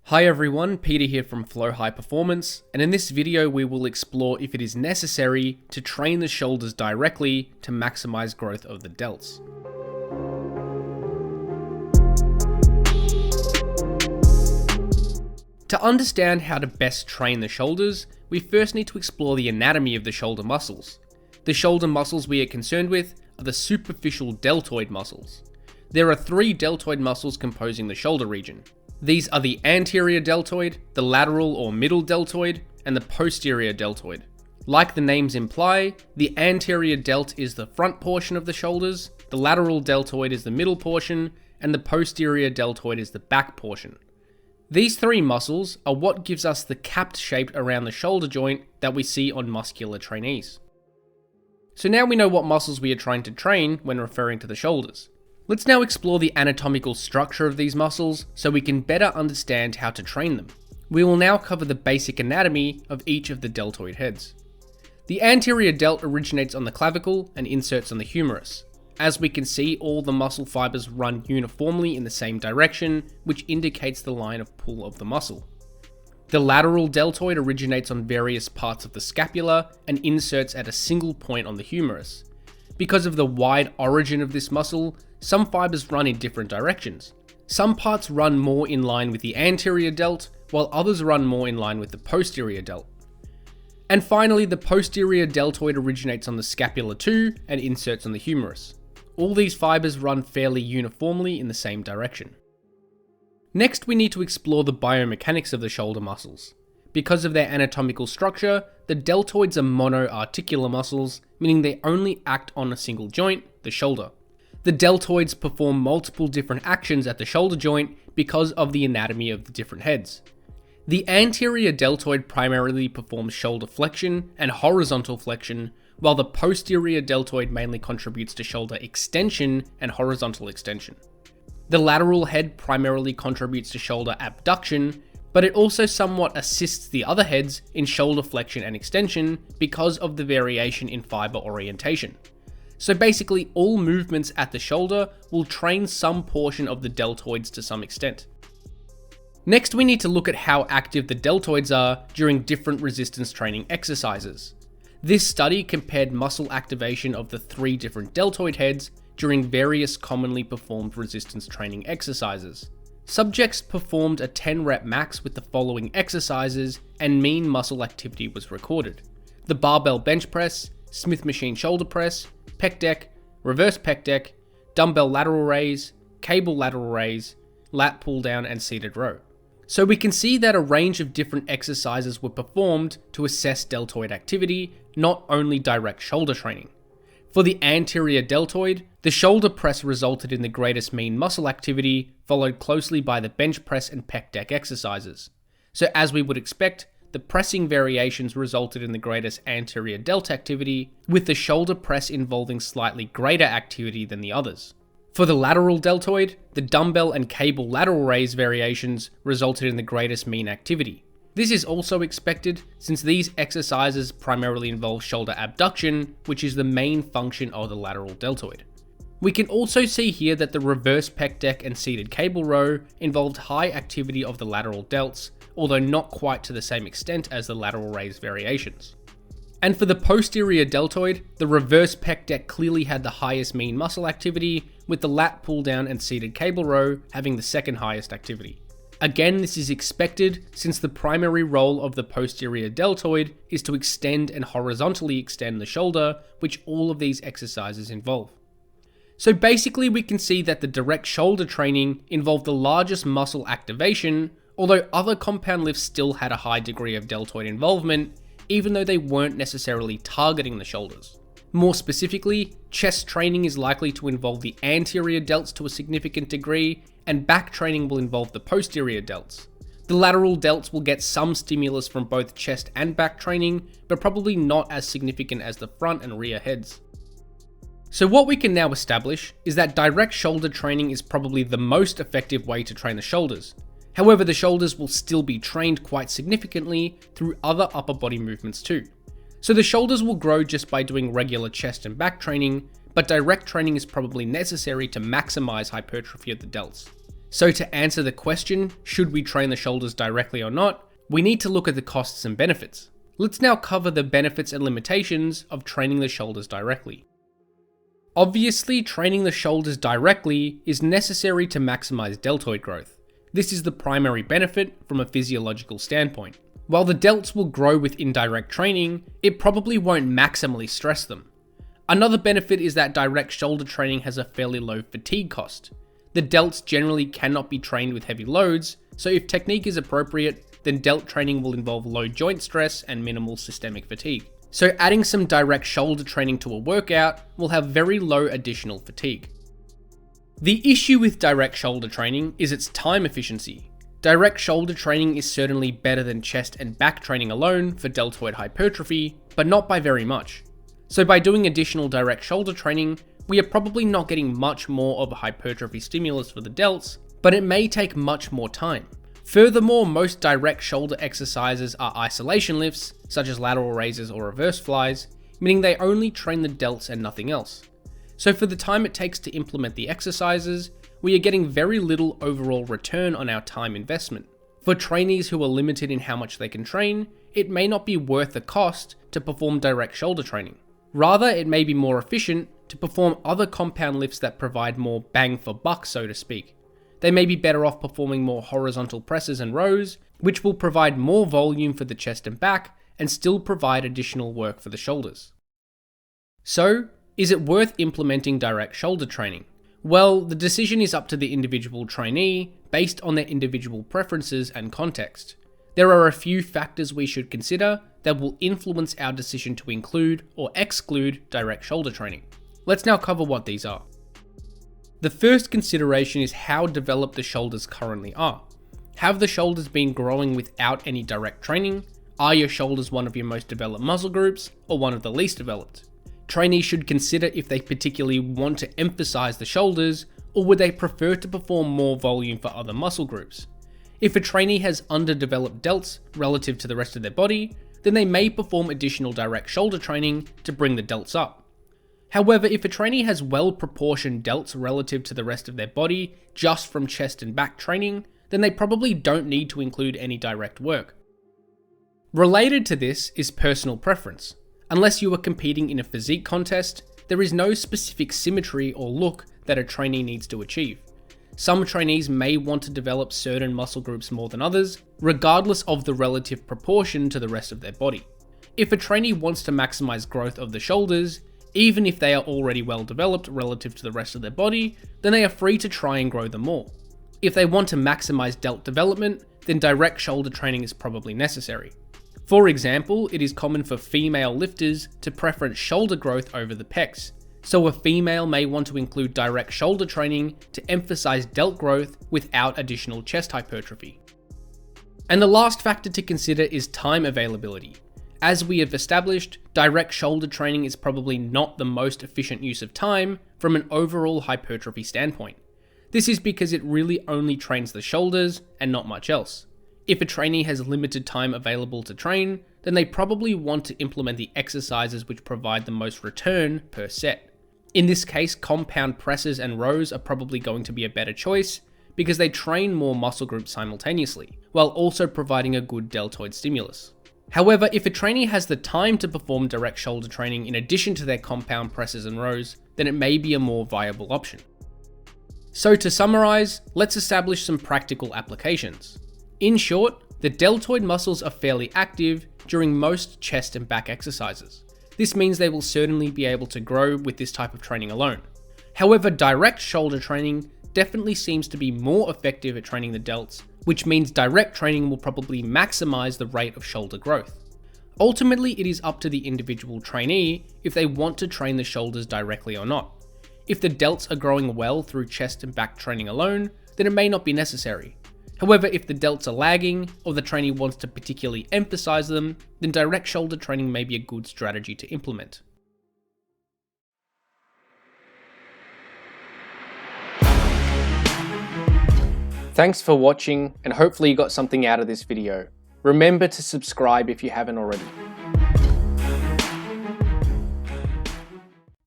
Hi everyone, Peter here from Flow High Performance, and in this video we will explore if it is necessary to train the shoulders directly to maximize growth of the delts. To understand how to best train the shoulders, we first need to explore the anatomy of the shoulder muscles. The shoulder muscles we are concerned with are the superficial deltoid muscles. There are three deltoid muscles composing the shoulder region. These are the anterior deltoid, the lateral or middle deltoid, and the posterior deltoid. Like the names imply, the anterior delt is the front portion of the shoulders, the lateral deltoid is the middle portion, and the posterior deltoid is the back portion. These three muscles are what gives us the capped shape around the shoulder joint that we see on muscular trainees. So now we know what muscles we are trying to train when referring to the shoulders. Let's now explore the anatomical structure of these muscles so we can better understand how to train them. We will now cover the basic anatomy of each of the deltoid heads. The anterior delt originates on the clavicle and inserts on the humerus. As we can see, all the muscle fibers run uniformly in the same direction, which indicates the line of pull of the muscle. The lateral deltoid originates on various parts of the scapula and inserts at a single point on the humerus. Because of the wide origin of this muscle, some fibers run in different directions. Some parts run more in line with the anterior delt, while others run more in line with the posterior delt. And finally, the posterior deltoid originates on the scapula too and inserts on the humerus. All these fibers run fairly uniformly in the same direction. Next, we need to explore the biomechanics of the shoulder muscles. Because of their anatomical structure, the deltoids are monoarticular muscles, meaning they only act on a single joint, the shoulder. The deltoids perform multiple different actions at the shoulder joint because of the anatomy of the different heads. The anterior deltoid primarily performs shoulder flexion and horizontal flexion, while the posterior deltoid mainly contributes to shoulder extension and horizontal extension. The lateral head primarily contributes to shoulder abduction, but it also somewhat assists the other heads in shoulder flexion and extension because of the variation in fiber orientation. So basically, all movements at the shoulder will train some portion of the deltoids to some extent. Next, we need to look at how active the deltoids are during different resistance training exercises. This study compared muscle activation of the three different deltoid heads during various commonly performed resistance training exercises. Subjects performed a 10 rep max with the following exercises and mean muscle activity was recorded: the barbell bench press, Smith machine shoulder press, pec deck, reverse pec deck, dumbbell lateral raise, cable lateral raise, lat pull down, and seated row. So we can see that a range of different exercises were performed to assess deltoid activity, not only direct shoulder training. For the anterior deltoid, the shoulder press resulted in the greatest mean muscle activity, followed closely by the bench press and pec deck exercises. So as we would expect, the pressing variations resulted in the greatest anterior delt activity, with the shoulder press involving slightly greater activity than the others. For the lateral deltoid, the dumbbell and cable lateral raise variations resulted in the greatest mean activity. This is also expected since these exercises primarily involve shoulder abduction, which is the main function of the lateral deltoid. We can also see here that the reverse pec deck and seated cable row involved high activity of the lateral delts, although not quite to the same extent as the lateral raise variations. And for the posterior deltoid, the reverse pec deck clearly had the highest mean muscle activity, with the lat pull down and seated cable row having the second highest activity. Again, this is expected since the primary role of the posterior deltoid is to extend and horizontally extend the shoulder, which all of these exercises involve. So basically, we can see that the direct shoulder training involved the largest muscle activation, although other compound lifts still had a high degree of deltoid involvement, even though they weren't necessarily targeting the shoulders. More specifically, chest training is likely to involve the anterior delts to a significant degree, and back training will involve the posterior delts. The lateral delts will get some stimulus from both chest and back training, but probably not as significant as the front and rear heads. So what we can now establish is that direct shoulder training is probably the most effective way to train the shoulders. However, the shoulders will still be trained quite significantly through other upper body movements too. So the shoulders will grow just by doing regular chest and back training, but direct training is probably necessary to maximize hypertrophy of the delts. So to answer the question, should we train the shoulders directly or not, we need to look at the costs and benefits. Let's now cover the benefits and limitations of training the shoulders directly. Obviously, training the shoulders directly is necessary to maximize deltoid growth. This is the primary benefit from a physiological standpoint. While the delts will grow with indirect training, it probably won't maximally stress them. Another benefit is that direct shoulder training has a fairly low fatigue cost. The delts generally cannot be trained with heavy loads, so if technique is appropriate, then delt training will involve low joint stress and minimal systemic fatigue. So adding some direct shoulder training to a workout will have very low additional fatigue. The issue with direct shoulder training is its time efficiency. Direct shoulder training is certainly better than chest and back training alone for deltoid hypertrophy, but not by very much. So by doing additional direct shoulder training, we are probably not getting much more of a hypertrophy stimulus for the delts, but it may take much more time. Furthermore, most direct shoulder exercises are isolation lifts, such as lateral raises or reverse flies, meaning they only train the delts and nothing else. So for the time it takes to implement the exercises, we are getting very little overall return on our time investment. For trainees who are limited in how much they can train, it may not be worth the cost to perform direct shoulder training. Rather, it may be more efficient to perform other compound lifts that provide more bang for buck, so to speak. They may be better off performing more horizontal presses and rows, which will provide more volume for the chest and back and still provide additional work for the shoulders. So, is it worth implementing direct shoulder training? Well, the decision is up to the individual trainee based on their individual preferences and context. There are a few factors we should consider that will influence our decision to include or exclude direct shoulder training. Let's now cover what these are. The first consideration is how developed the shoulders currently are. Have the shoulders been growing without any direct training? Are your shoulders one of your most developed muscle groups or one of the least developed? Trainees should consider if they particularly want to emphasize the shoulders, or would they prefer to perform more volume for other muscle groups. If a trainee has underdeveloped delts relative to the rest of their body, then they may perform additional direct shoulder training to bring the delts up. However, if a trainee has well-proportioned delts relative to the rest of their body just from chest and back training, then they probably don't need to include any direct work. Related to this is personal preference. Unless you are competing in a physique contest, there is no specific symmetry or look that a trainee needs to achieve. Some trainees may want to develop certain muscle groups more than others, regardless of the relative proportion to the rest of their body. If a trainee wants to maximize growth of the shoulders, even if they are already well developed relative to the rest of their body, then they are free to try and grow them more. If they want to maximize delt development, then direct shoulder training is probably necessary. For example, it is common for female lifters to preference shoulder growth over the pecs, so a female may want to include direct shoulder training to emphasize delt growth without additional chest hypertrophy. And the last factor to consider is time availability. As we have established, direct shoulder training is probably not the most efficient use of time from an overall hypertrophy standpoint. This is because it really only trains the shoulders and not much else. If a trainee has limited time available to train, then they probably want to implement the exercises which provide the most return per set. In this case, compound presses and rows are probably going to be a better choice because they train more muscle groups simultaneously, while also providing a good deltoid stimulus. However, if a trainee has the time to perform direct shoulder training in addition to their compound presses and rows, then it may be a more viable option. So to summarize, let's establish some practical applications. In short, the deltoid muscles are fairly active during most chest and back exercises. This means they will certainly be able to grow with this type of training alone. However, direct shoulder training definitely seems to be more effective at training the delts, which means direct training will probably maximize the rate of shoulder growth. Ultimately, it is up to the individual trainee if they want to train the shoulders directly or not. If the delts are growing well through chest and back training alone, then it may not be necessary. However, if the delts are lagging, or the trainee wants to particularly emphasize them, then direct shoulder training may be a good strategy to implement. Thanks for watching, and hopefully you got something out of this video. Remember to subscribe if you haven't already.